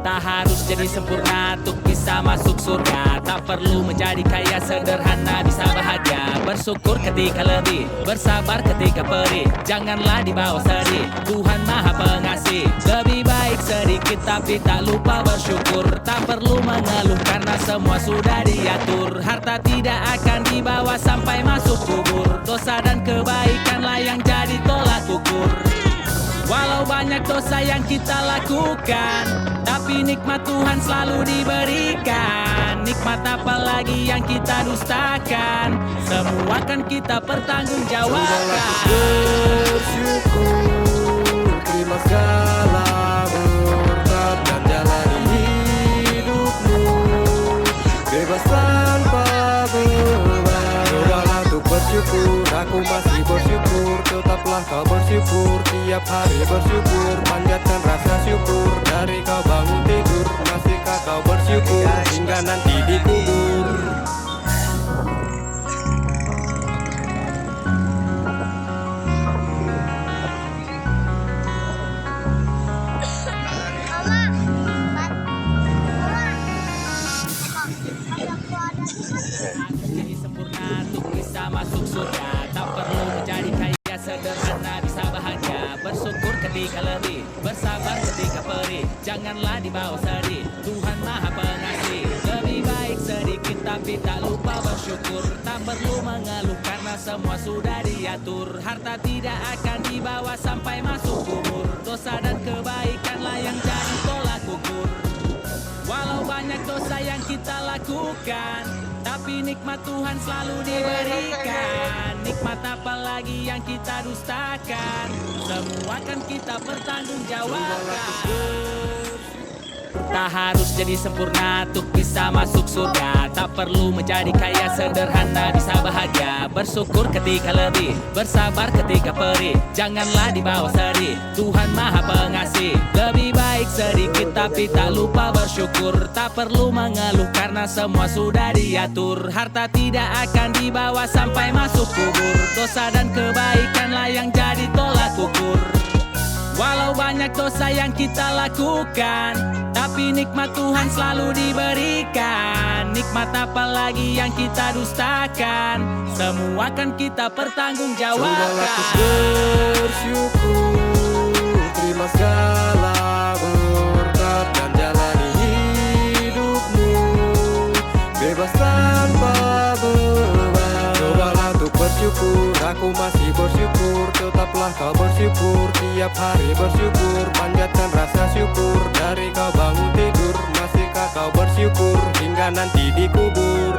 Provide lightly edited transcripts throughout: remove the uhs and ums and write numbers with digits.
Tak harus jadi sempurna untuk bisa masuk surga. Tak perlu menjadi kaya, sederhana bisa bahagia. Bersyukur ketika lebih, bersabar ketika perih. Janganlah dibawa sedih, Tuhan Maha Pengasih. Lebih baik sedikit tapi tak lupa bersyukur. Tak perlu mengeluh karena semua sudah diatur. Harta tidak akan dibawa sampai masuk kubur. Dosa dan kebaikanlah yang jadi tolak ukur. Walau banyak dosa yang kita lakukan, tapi nikmat Tuhan selalu diberikan. Nikmat apa lagi yang kita dustakan? Semua kan kita pertanggungjawabkan. Bersyukur, terima segala berkat dan jalani hidupmu bebas tanpa beban. Cobalah untuk bersyukur, aku masih bersyukur. Tetaplah kau bersyukur, tiap hari bersyukur. Panjatkan rasa syukur dari kau bangun tidur. Masihkah kau bersyukur hingga nanti dikubur? Jadi sempurna untuk bisa masuk surga. Tak perlu menjadi kaya, sederhana bisa bahagia. Bersyukur ketika lebih, bersabar ketika perih. Janganlah dibawa sedih, Tuhan Maha Pengasih. Lebih baik sedikit tapi tak lupa bersyukur. Tak perlu mengeluh karena semua sudah diatur. Harta tidak akan dibawa sampai masuk kubur. Dosa dan kebaikanlah yang jadi tolak ukur. Walau banyak dosa yang kita lakukan, tapi nikmat Tuhan selalu diberikan. Nikmat apa lagi yang kita dustakan? Semua kan kita pertanggungjawabkan. Tak harus jadi sempurna untuk bisa masuk surga. Tak perlu menjadi kaya, sederhana bisa bahagia. Bersyukur ketika lebih, bersabar ketika perih. Janganlah dibawa sedih, Tuhan Maha Pengasih. Lebih baik sedikit tapi tak lupa bersyukur. Tak perlu mengeluh karena semua sudah diatur. Harta tidak akan dibawa sampai masuk kubur. Dosa dan kebaikanlah yang jadi tolak ukur. Walau banyak dosa yang kita lakukan, tapi nikmat Tuhan selalu diberikan. Nikmat apa lagi yang kita dustakan? Semua kan kita pertanggungjawabkan. Bersyukur, terima segala berkat dan jalani hidupmu bebas tanpa beban. Cobalah untuk bersyukur, aku masih bersyukur. Tetaplah kau bersyukur, tiap hari bersyukur. Panjatkan rasa syukur dari kau bangun tidur. Masihkah kau bersyukur hingga nanti dikubur?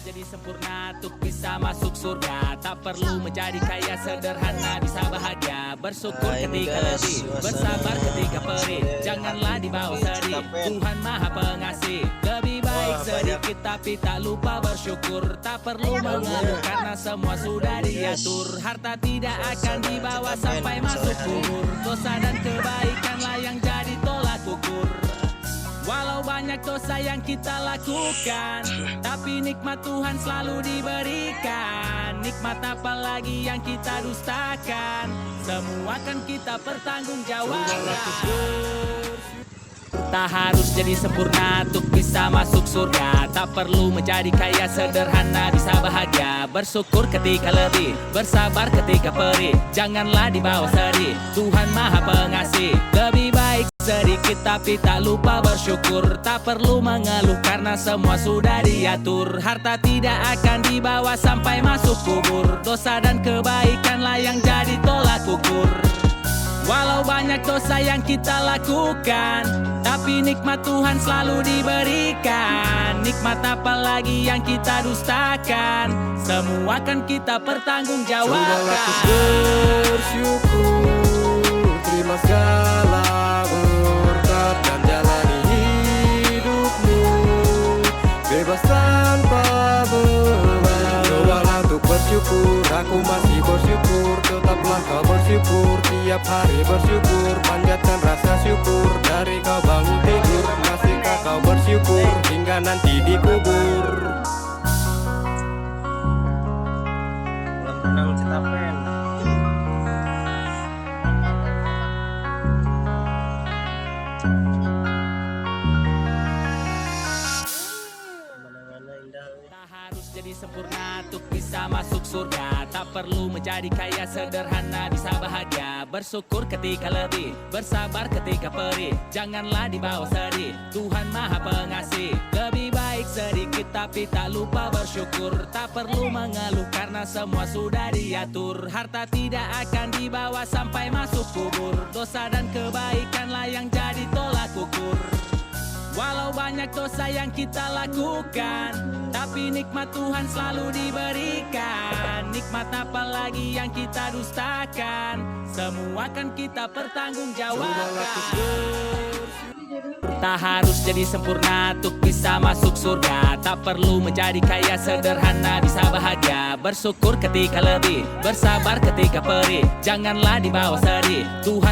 Jadi sempurna untuk bisa masuk surga. Tak perlu menjadi kaya, sederhana bisa bahagia. Bersyukur ketika lebih, bersabar ketika perih. Janganlah dibawa sedih, Tuhan Maha Pengasih. Lebih baik sedikit tapi tak lupa bersyukur. Tak perlu mengeluh karena semua sudah diatur. Harta tidak akan dibawa sampai masuk kubur. Dosa dan kebaikanlah yang jadi tolak ukur. Walau banyak dosa yang kita lakukan, tapi nikmat Tuhan selalu diberikan. Nikmat apa lagi yang kita dustakan? Semua kan kita pertanggungjawabkan. Tak harus jadi sempurna untuk bisa masuk surga. Tak perlu menjadi kaya, sederhana bisa bahagia. Bersyukur ketika lebih, bersabar ketika perih. Janganlah dibawa sedih, Tuhan Maha Pengasih. Lebih baik sedikit tapi tak lupa bersyukur. Tak perlu mengeluh karena semua sudah diatur. Harta tidak akan dibawa sampai masuk kubur. Dosa dan kebaikanlah yang jadi tolak ukur. Walau banyak dosa yang kita lakukan, tapi nikmat Tuhan selalu diberikan. Nikmat apa lagi yang kita dustakan? Semua kan kita pertanggungjawabkan. Bersyukur, terima segala berkat dan jalani hidupmu bebas tanpa beban. Cobalah untuk bersyukur, aku masih bersyukur. Tetaplah kau bersyukur, tiap hari bersyukur. Panjatkan rasa syukur dari kau bangun nanti dikubur. Kolam renang Citapen. Pemandangannya indah. Tak harus jadi sempurna untuk bisa masuk surga. Tak perlu menjadi kaya, sederhana bisa bahagia. Bersyukur ketika lebih, bersabar ketika perih. Janganlah dibawa sedih, Tuhan Maha Pengasih. Lebih baik sedikit tapi tak lupa bersyukur. Tak perlu mengeluh karena semua sudah diatur. Harta tidak akan dibawa sampai masuk kubur. Dosa dan kebaikanlah yang jadi tolak ukur. Walau banyak dosa yang kita lakukan, tapi nikmat Tuhan selalu diberikan. Nikmat apa lagi yang kita dustakan? Semua kan kita pertanggungjawabkan. Tak harus jadi sempurna untuk bisa masuk surga. Tak perlu menjadi kaya, sederhana bisa bahagia. Bersyukur ketika lebih, bersabar ketika perih. Janganlah dibawa sedih, Tuhan